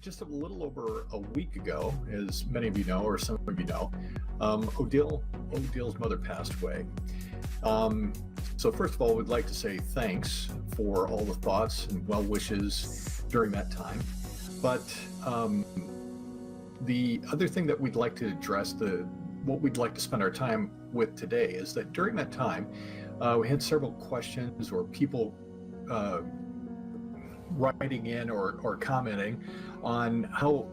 just a little over a week ago, as many of you know, or some of you know, Odille's mother passed away. So first of all, we'd like to say thanks for all the thoughts and well wishes during that time. But the other thing that we'd like to address, what we'd like to spend our time with today, is that during that time, we had several questions or people writing in or commenting on how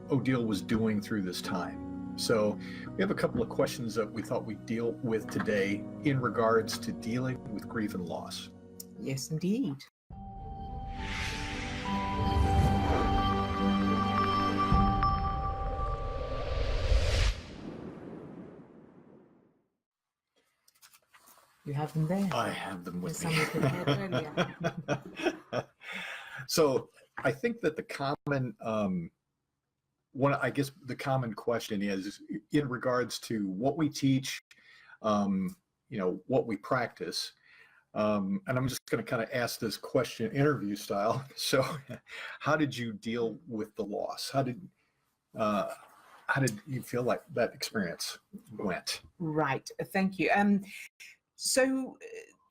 Odille was doing through this time. So we have a couple of questions that we thought we'd deal with today in regards to dealing with grief and loss. Yes, indeed. You have them there. I have them with There's me. some you prepared earlier. So I think that the common the common question is in regards to what we teach, what we practice. And I'm just going to kind of ask this question interview style. So how did you deal with the loss? How did you feel like that experience went? Right. Thank you. So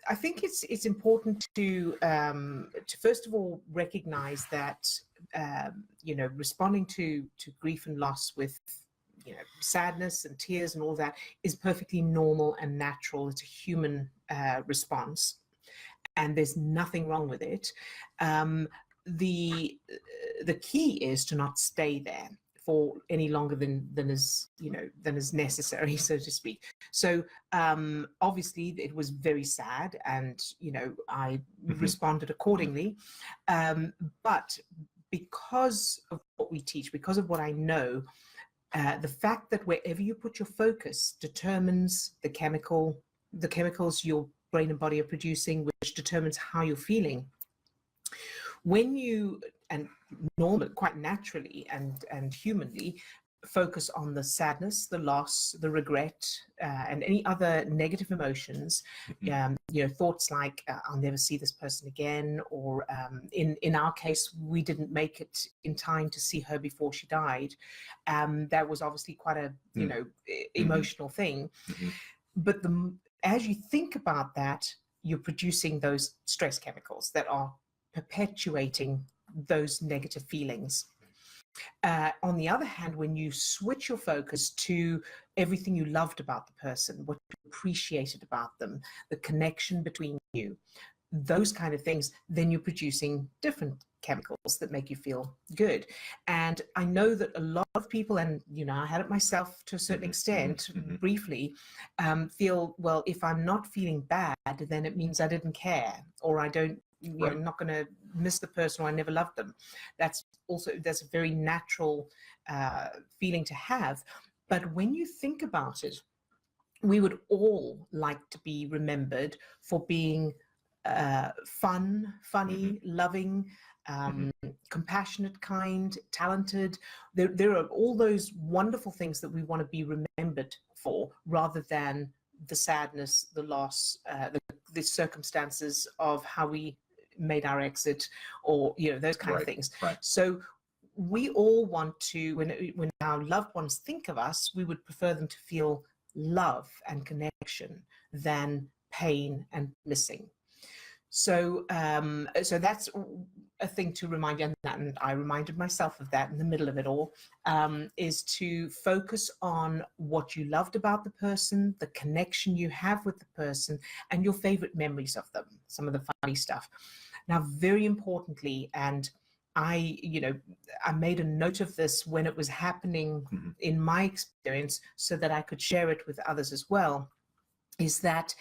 I think it's important to first of all recognize that responding to grief and loss with sadness and tears and all that is perfectly normal and natural. It's a human response, and there's nothing wrong with it. The key is to not stay there for any longer than is necessary, so to speak. So obviously it was very sad, and I responded accordingly. But because of what we teach, because of what I know, the fact that wherever you put your focus determines the chemicals your brain and body are producing, which determines how you're feeling. When you, and normally, quite naturally and humanly, focus on the sadness, the loss, the regret, and any other negative emotions, thoughts like I'll never see this person again, or in our case, we didn't make it in time to see her before she died. That was obviously quite a emotional thing. But as you think about that, you're producing those stress chemicals that are perpetuating those negative feelings. On the other hand, when you switch your focus to everything you loved about the person, what you appreciated about them, the connection between you, those kind of things, then you're producing different chemicals that make you feel good. And I know that a lot of people, and I had it myself to a certain extent, briefly, feel, well, if I'm not feeling bad, then it means I didn't care, or I don't, I'm not going to miss the person, or I never loved them. That's a very natural feeling to have. But when you think about it, we would all like to be remembered for being funny, loving, compassionate, kind, talented. There are all those wonderful things that we want to be remembered for, rather than the sadness, the loss, the circumstances of how we made our exit, or those kind of things. Right. So we all want to, when our loved ones think of us, we would prefer them to feel love and connection than pain and missing. So so that's a thing to remind you, and I reminded myself of that in the middle of it all, is to focus on what you loved about the person, the connection you have with the person, and your favorite memories of them, some of the funny stuff. Now, very importantly, and I made a note of this when it was happening in my experience, so that I could share it with others as well, is that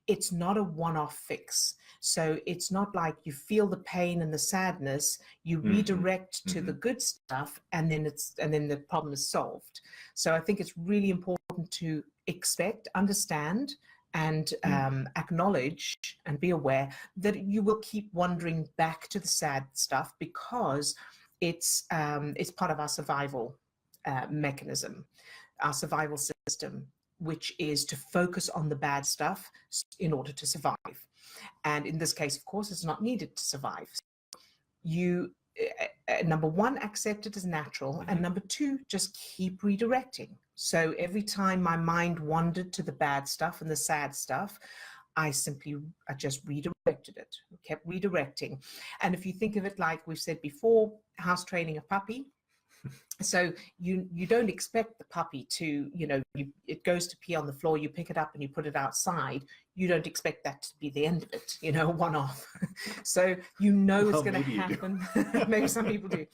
it's not a one-off fix. So it's not like you feel the pain and the sadness, you redirect to the good stuff, and then the problem is solved. So I think it's really important to expect, understand, and acknowledge and be aware that you will keep wandering back to the sad stuff, because it's part of our survival mechanism, our survival system, which is to focus on the bad stuff in order to survive. And in this case, of course, it's not needed to survive. You number one, accept it as natural, and number two, just keep redirecting. So every time my mind wandered to the bad stuff and the sad stuff, I just redirected it, kept redirecting. And if you think of it like we've said before, house training a puppy. So you don't expect the puppy to, it goes to pee on the floor, you pick it up and you put it outside. You don't expect that to be the end of it, one off. So it's going to happen. Maybe some people do,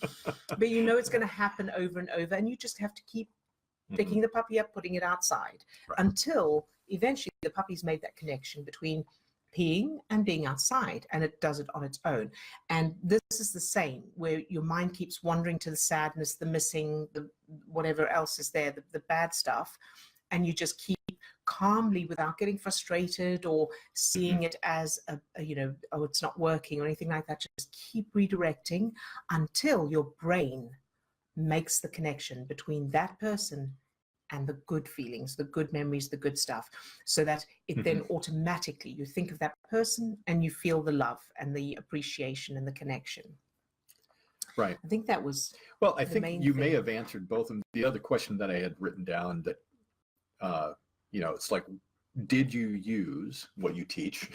but it's going to happen over and over, and you just have to keep picking the puppy up, putting it outside, until eventually the puppy's made that connection between peeing and being outside, and it does it on its own. And this is the same, where your mind keeps wandering to the sadness, the missing, the whatever else is there, the bad stuff, and you just keep calmly, without getting frustrated or seeing it as oh, it's not working or anything like that. Just keep redirecting until your brain makes the connection between that person and the good feelings, the good memories, the good stuff, so that it then automatically, you think of that person and you feel the love and the appreciation and the connection. Right. I think that was well. I think you may have answered both of them. The other question that I had written down that, it's like, did you use what you teach,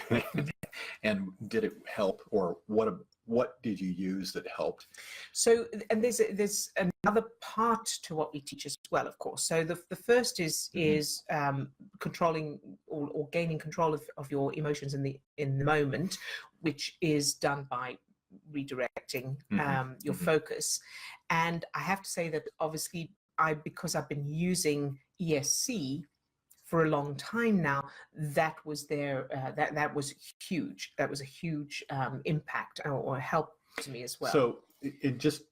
and did it help, or what did you use that helped? So, and there's another part to what we teach as well, of course. So the first is controlling or gaining control of your emotions in the moment, which is done by redirecting your focus. And I have to say that obviously because I've been using ESC for a long time now, that was that was huge. That was a huge impact or help to me as well. So it just,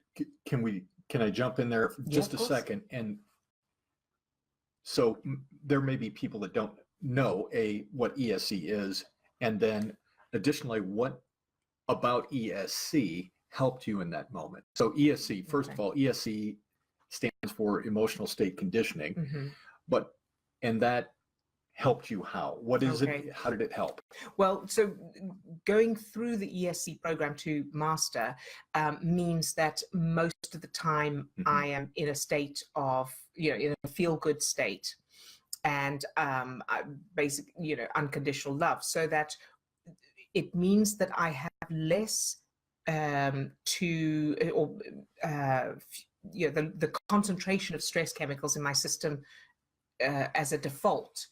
can I jump in there for just a second? And so there may be people that don't know what ESC is, and then additionally, what about ESC helped you in that moment? So ESC, first of all, ESC stands for emotional state conditioning, and that helped you how? What is it? How did it help? Well, so going through the ESC program to master means that most of the time I am in a state of, in a feel-good state, and basically, unconditional love, so that it means that I have less the concentration of stress chemicals in my system as a default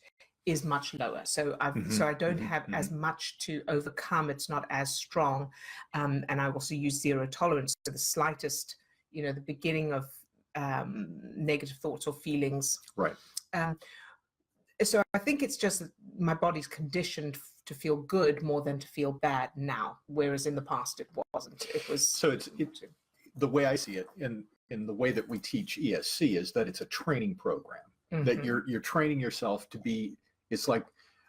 is much lower. So I don't have as much to overcome. It's not as strong. And I also use zero tolerance to the slightest, the beginning of negative thoughts or feelings. Right. So I think it's just that my body's conditioned to feel good more than to feel bad now, whereas in the past it wasn't. It was. So it's the way I see it, in the way that we teach ESC, is that it's a training program. That you're training yourself to be. It's like,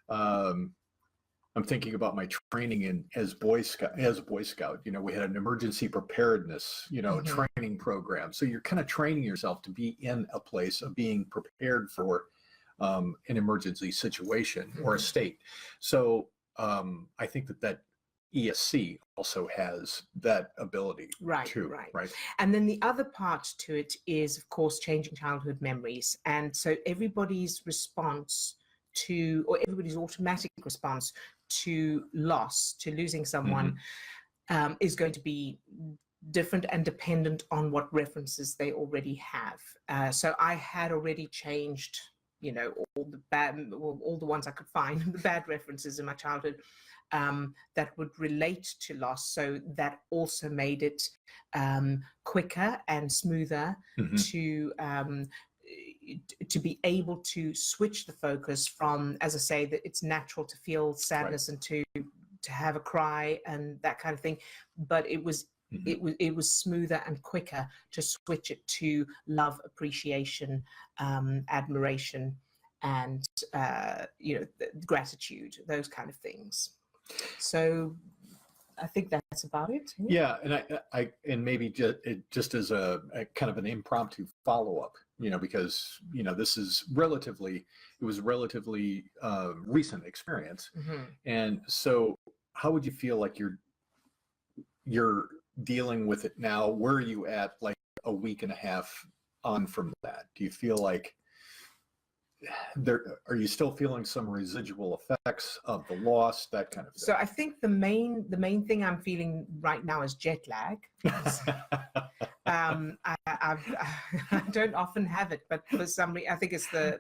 I'm thinking about my training as a Boy Scout. We had an emergency preparedness, training program. So you're kind of training yourself to be in a place of being prepared for an emergency situation or a state. So I think that ESC also has that ability too. Right. And then the other part to it is, of course, changing childhood memories. And so everybody's response to, or everybody's automatic response to loss, to losing someone, is going to be different and dependent on what references they already have. So I had already changed, all the ones I could find, the bad references in my childhood that would relate to loss. So that also made it quicker and smoother to be able to switch the focus from, as I say, that it's natural to feel sadness and to have a cry and that kind of thing, but it was smoother and quicker to switch it to love, appreciation, admiration, and gratitude, those kind of things. So I think that's about it. Yeah, and I maybe just as a kind of an impromptu follow-up, because this is relatively recent experience, and so how would you feel like your dealing with it now, where are you at like a week and a half on from that? Do you feel like are you still feeling some residual effects of the loss, that kind of thing? So I think the main thing I'm feeling right now is jet lag. I don't often have it, but for some reason, I think it's the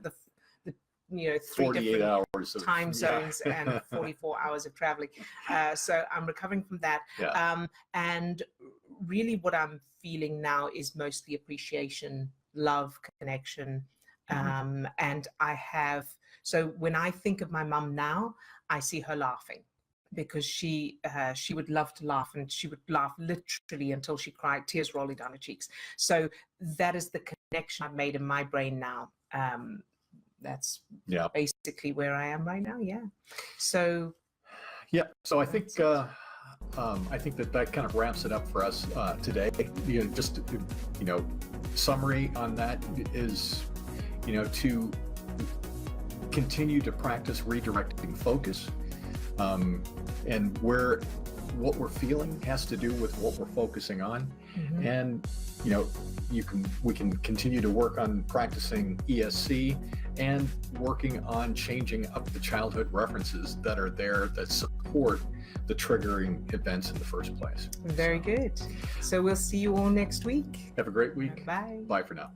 3 48 different hours of time zones and 44 hours of traveling. So I'm recovering from that. Yeah. And really what I'm feeling now is mostly appreciation, love, connection. And so when I think of my mum now, I see her laughing, because she would love to laugh, and she would laugh literally until she cried, tears rolling down her cheeks. So that is the connection I've made in my brain now. That's basically where I am right now. Yeah. So I think that kind of wraps it up for us today. Just summary on that is, to continue to practice redirecting focus, and what we're feeling has to do with what we're focusing on. Mm-hmm. And we can continue to work on practicing ESC and working on changing up the childhood references that are there that support the triggering events in the first place. Very good. So we'll see you all next week. Have a great week. Bye. Bye for now.